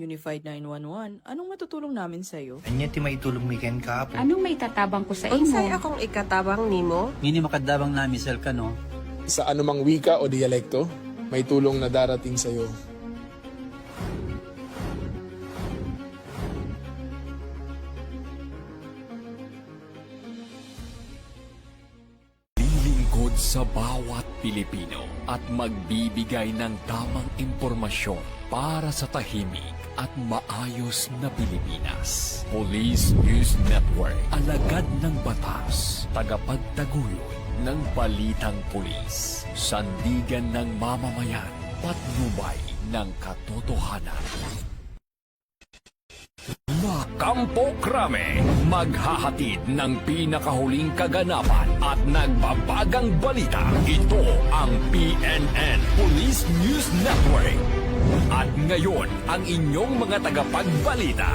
Unified 911, anong matutulong namin sa'yo? Anya ti maitulong mi ken kapo. Anong may tatabang ko sa Unsay imo? akong ikatabang nimo? Ngini makadabang na misel ka no. Sa anumang wika o dialekto, may tulong na darating sa iyo. Lilingkod sa bawat Pilipino at magbibigay ng tamang impormasyon para sa tahimik at maayos na Pilipinas. Police News Network, alagad ng batas, tagapagtaguyod ng balitang pulis, sandigan ng mamamayan, patnubay ng katotohanan. La Campo Crame, maghahatid ng pinakahuling kaganapan at nagbabagang balita. Ito ang PNN Police News Network. At ngayon, ang inyong mga tagapagbalita.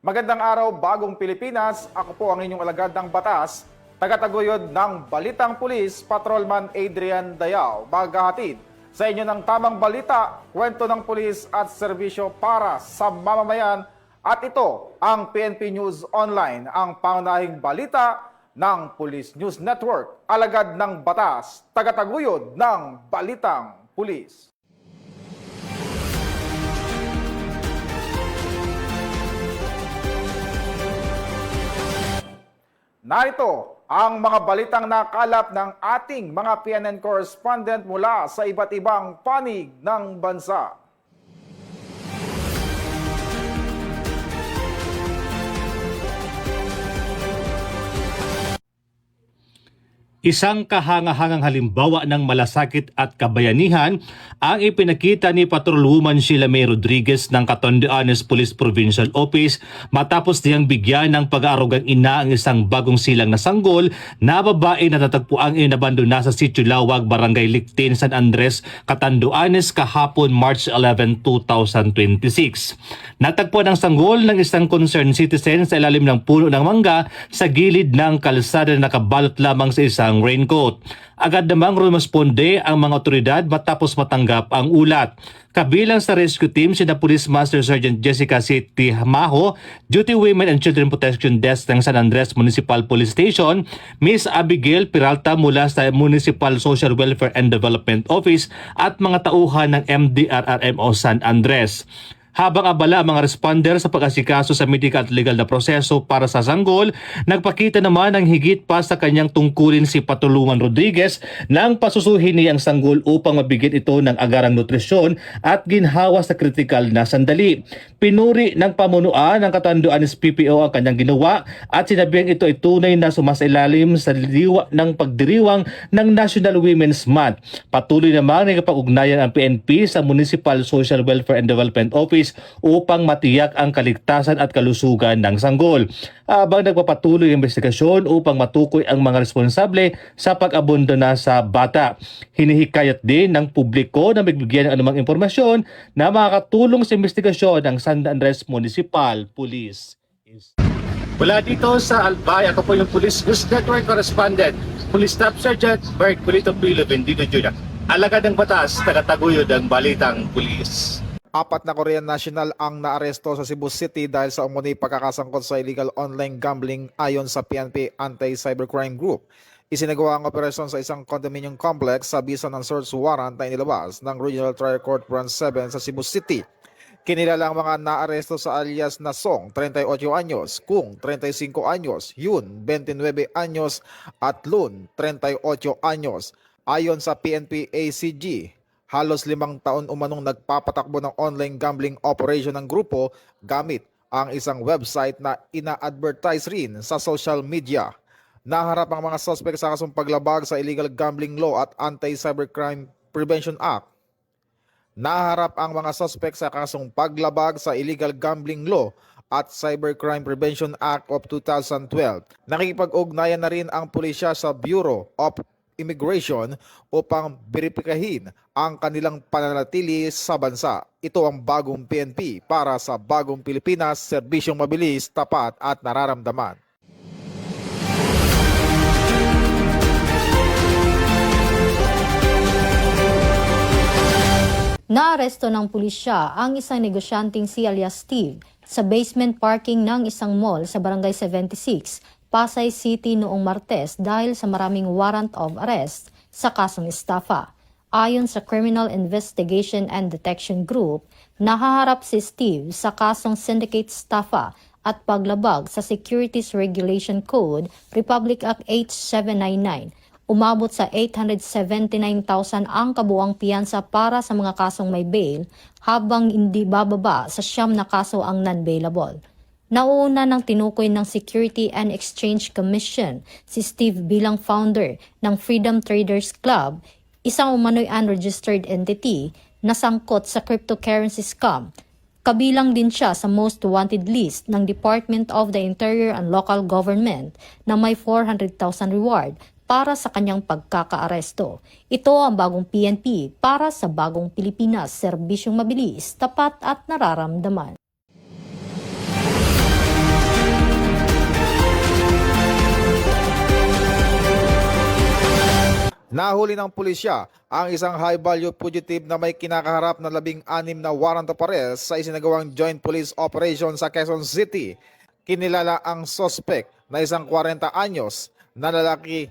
Magandang araw, bagong Pilipinas. Ako po ang inyong alagad ng batas, tagataguyod ng Balitang Pulis, Patrolman Adrian Dayao. Maghahatid sa inyo ng tamang balita, kwento ng pulis at serbisyo para sa mamamayan. At ito ang PNP News Online, ang pangunahing balita ng Police News Network. Alagad ng batas, tagataguyod ng Balitang Pulis. Narito ang mga balitang nakalap ng ating mga PNN correspondent mula sa iba't ibang panig ng bansa. Isang kahangahangang halimbawa ng malasakit at kabayanihan ang ipinakita ni Patrolwoman Sheila May Rodriguez ng Catanduanes Police Provincial Office matapos niyang bigyan ng pag-aarugang ina ang isang bagong silang na sanggol na babae na natagpuang inabandona sa Sitio Lawag, Barangay Lictin, San Andres, Catanduanes kahapon March 11, 2026. Natagpuan ang sanggol ng isang concerned citizen sa ilalim ng puno ng mangga sa gilid ng kalsada na nakabalot lamang sa isang raincoat. Agad namang rumisponde ang mga otoridad matapos matanggap ang ulat. Kabilang sa rescue team sina Police Master Sergeant Jessica City Maho, Duty Women and Children Protection Desk ng San Andres Municipal Police Station, Miss Abigail Peralta mula sa Municipal Social Welfare and Development Office at mga tauhan ng MDRRMO San Andres. Habang abala ang mga responder sa pag-asikaso sa medical at legal na proseso para sa sanggol, nagpakita naman ng higit pa sa kanyang tungkulin si Patrolwoman Rodriguez nang pasusuhin niya ang sanggol upang mabigyan ito ng agarang nutrisyon at ginhawa sa kritikal na sandali. Pinuri ng pamunuan ng Catanduanes PPO ang kanyang ginawa at sinabing ito ay tunay na sumasailalim sa liwa ng pagdiriwang ng National Women's Month. Patuloy naman na nakipag-ugnayan ang PNP sa Municipal Social Welfare and Development Office upang matiyak ang kaligtasan at kalusugan ng sanggol. Habang nagpapatuloy ang investigasyon upang matukoy ang mga responsable sa pag-abandona sa bata. Hinihikayat din ng publiko na magbigyan ng anumang impormasyon na makakatulong sa investigasyon ng San Andres Municipal Police. Mula dito sa Albay, ako po yung Police News Network Correspondent, Police Staff Sergeant Bert Polito Pilo Bendito Jr. Alagad ng batas, tagataguyod ng Balitang Pulis. 4 na Korean national ang naaresto sa Cebu City dahil sa umano'y pagkakasangkot sa illegal online gambling ayon sa PNP Anti-Cybercrime Group. Isinagawa ang operasyon sa isang condominium complex sa bisa ng search warrant na inilabas ng Regional Trial Court Branch 7 sa Cebu City. Kinilala ang mga naaresto sa alias na Song, 38 anyos, Kung, 35 anyos, Yun, 29 anyos at Lun, 38 anyos. Ayon sa PNP ACG, halos 5 taon umanong nagpapatakbo ng online gambling operation ng grupo gamit ang isang website na ina-advertise rin sa social media. Naharap ang mga suspect sa kasong paglabag sa Illegal Gambling Law at Anti-Cybercrime Prevention Act. Naharap ang mga suspect sa kasong paglabag sa Illegal Gambling Law at Cybercrime Prevention Act of 2012. Nakikipag-ugnayan na rin ang pulisya sa Bureau of Immigration upang beripikahin ang kanilang pananatili sa bansa. Ito ang bagong PNP para sa bagong Pilipinas, serbisyong mabilis, tapat at nararamdaman. Naaresto ng pulisya ang isang negosyanteng si alias Steve sa basement parking ng isang mall sa Barangay 76, Pasay City noong Martes dahil sa maraming warrant of arrest sa kasong estafa. Ayon sa Criminal Investigation and Detection Group, nahaharap si Steve sa kasong syndicate estafa at paglabag sa Securities Regulation Code Republic Act H799. Umabot sa 879,000 ang kabuang piyansa para sa mga kasong may bail habang hindi bababa sa 9 na kaso ang non-bailable. Nauna ng tinukoy ng Security and Exchange Commission si Steve bilang founder ng Freedom Traders Club, isang umano'y unregistered entity na sangkot sa cryptocurrency scam. Kabilang din siya sa most wanted list ng Department of the Interior and Local Government na may 400,000 reward para sa kanyang pagkakaaresto. Ito ang bagong PNP para sa bagong Pilipinas, serbisyong mabilis, tapat at nararamdaman. Nahuli ng pulisya ang isang high-value fugitive na may kinakaharap na 16 na warrant of arrest sa isinagawang joint police operation sa Quezon City. Kinilala ang suspect na isang 40 anyos na lalaki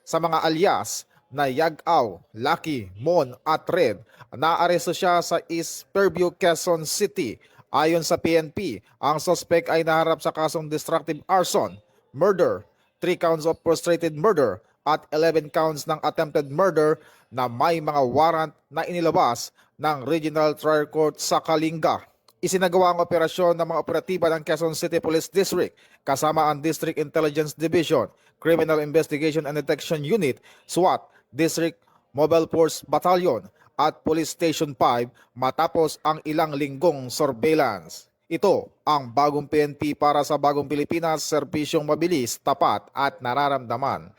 sa mga alias na Yagaw, Lucky, Mon at Red. Naaresto siya sa East Fairview, Quezon City. Ayon sa PNP, ang suspect ay naharap sa kasong destructive arson, murder, 3 counts of frustrated murder at 11 counts ng attempted murder na may mga warrant na inilabas ng Regional Trial Court sa Kalinga. Isinagawa ang operasyon ng mga operatiba ng Quezon City Police District kasama ang District Intelligence Division, Criminal Investigation and Detection Unit, SWAT, District Mobile Force Battalion at Police Station 5 matapos ang ilang linggong surveillance. Ito ang bagong PNP para sa bagong Pilipinas, serbisyong mabilis, tapat at nararamdaman.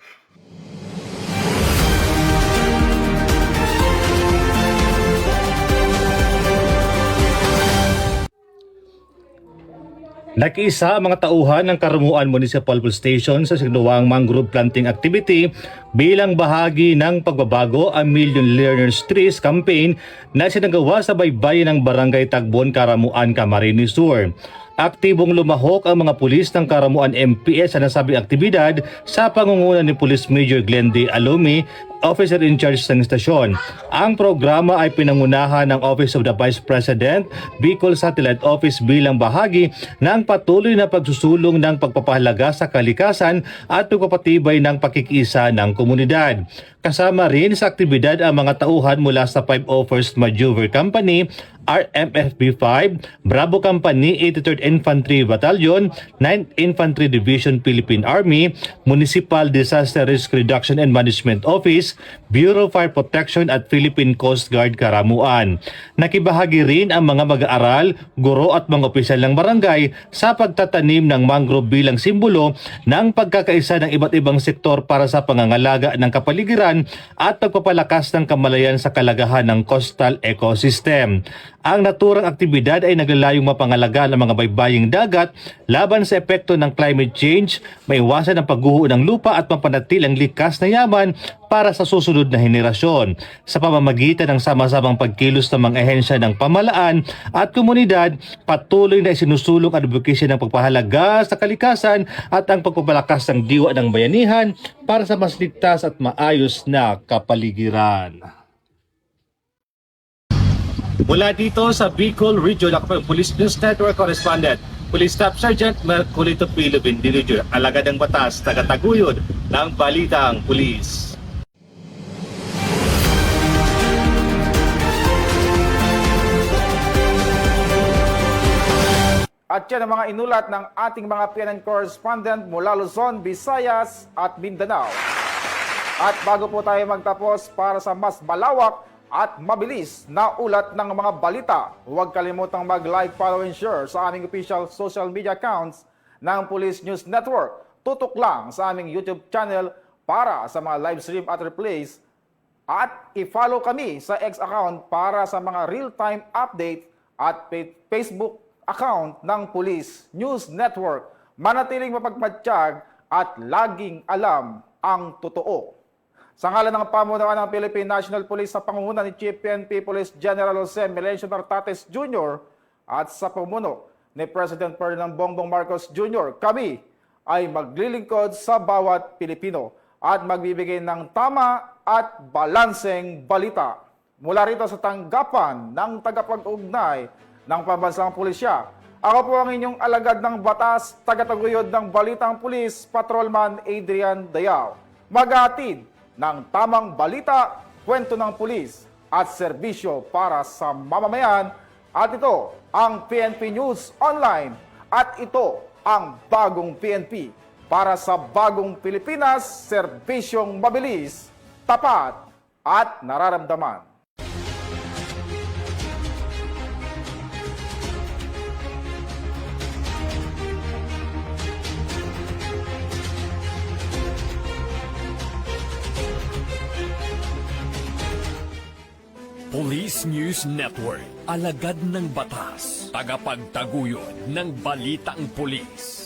Nakiisa ang mga tauhan ng Karamuan Municipal Police Station sa sinuwang mangrove planting activity bilang bahagi ng pagbabago ang Million Learners Trees campaign na sinagawa sa baybayin ng Barangay Tagbon, Karamuan, Camarines Sur. Aktibong lumahok ang mga pulis ng Karamuan MPS sa nasabing aktibidad sa pangunguna ni Police Major Glenn D. Alumi, officer in charge ng istasyon. Ang programa ay pinangunahan ng Office of the Vice President, Bicol Satellite Office bilang bahagi ng patuloy na pagsusulong ng pagpapahalaga sa kalikasan at pagpapatibay ng pakikisa ng komunidad. Kasama rin sa aktibidad ang mga tauhan mula sa 501st Majuver Company, RMFB 5, Bravo Company, 83rd Infantry Battalion, 9th Infantry Division Philippine Army, Municipal Disaster Risk Reduction and Management Office, Bureau of Fire Protection at Philippine Coast Guard Karamuan. Nakibahagi rin ang mga mag-aaral, guro at mga opisyal ng barangay sa pagtatanim ng mangrove bilang simbolo ng pagkakaisa ng iba't ibang sektor para sa pangangalaga ng kapaligiran at pagpapalakas ng kamalayan sa kalagahan ng coastal ecosystem. Ang naturang aktibidad ay naglalayong mapangalaga ng mga baybaying dagat laban sa epekto ng climate change, maiwasan ang pagguho ng lupa at mapanatili ang likas na yaman para sa susunod na henerasyon. Sa pamamagitan ng sama-samang pagkilos ng mga ehensya ng pamalaan at komunidad, patuloy na isinusulong advocacy ng pagpahalaga sa kalikasan at ang pagpapalakas ng diwa ng bayanihan para sa mas ligtas at maayos na kapaligiran. Mula dito sa Bicol Region, ako ang Police News Network Correspondent, Police Staff Sergeant Merculito Pilo Bindiliger, alagad ng batas, tagataguyod ng Balitang Pulis. At yan ang mga inulat ng ating mga PNN correspondent mula Luzon, Visayas at Mindanao. At bago po tayo magtapos, para sa mas malawak at mabilis na ulat ng mga balita, huwag kalimutang mag-like, follow, and share sa aming official social media accounts ng Police News Network. Tutok lang sa aming YouTube channel para sa mga live stream at replays. At i-follow kami sa X account para sa mga real-time update at Facebook account ng Police News Network. Manatiling mapagmatsyag at laging alam ang totoo. Sa ngalan ng pamunuan ng Philippine National Police sa pangunguna ni Chief PNP Police General Jose Melencio Nartates Jr. at sa pamuno ni President Ferdinand Bongbong Marcos Jr., kami ay maglilingkod sa bawat Pilipino at magbibigay ng tama at balanseng balita. Mula rito sa tanggapan ng tagapag-ugnay ng Pambansang Pulisya, ako po ang inyong alagad ng batas, tagataguyod ng Balitang Pulis, Patrolman Adrian Dayao. Maghatid ng tamang balita, kwento ng pulis at serbisyo para sa mamamayan. At ito ang PNP News Online at ito ang bagong PNP para sa bagong Pilipinas, serbisyong mabilis, tapat at nararamdaman. Police News Network, alagad ng batas, tagapagtaguyod ng balitang pulis.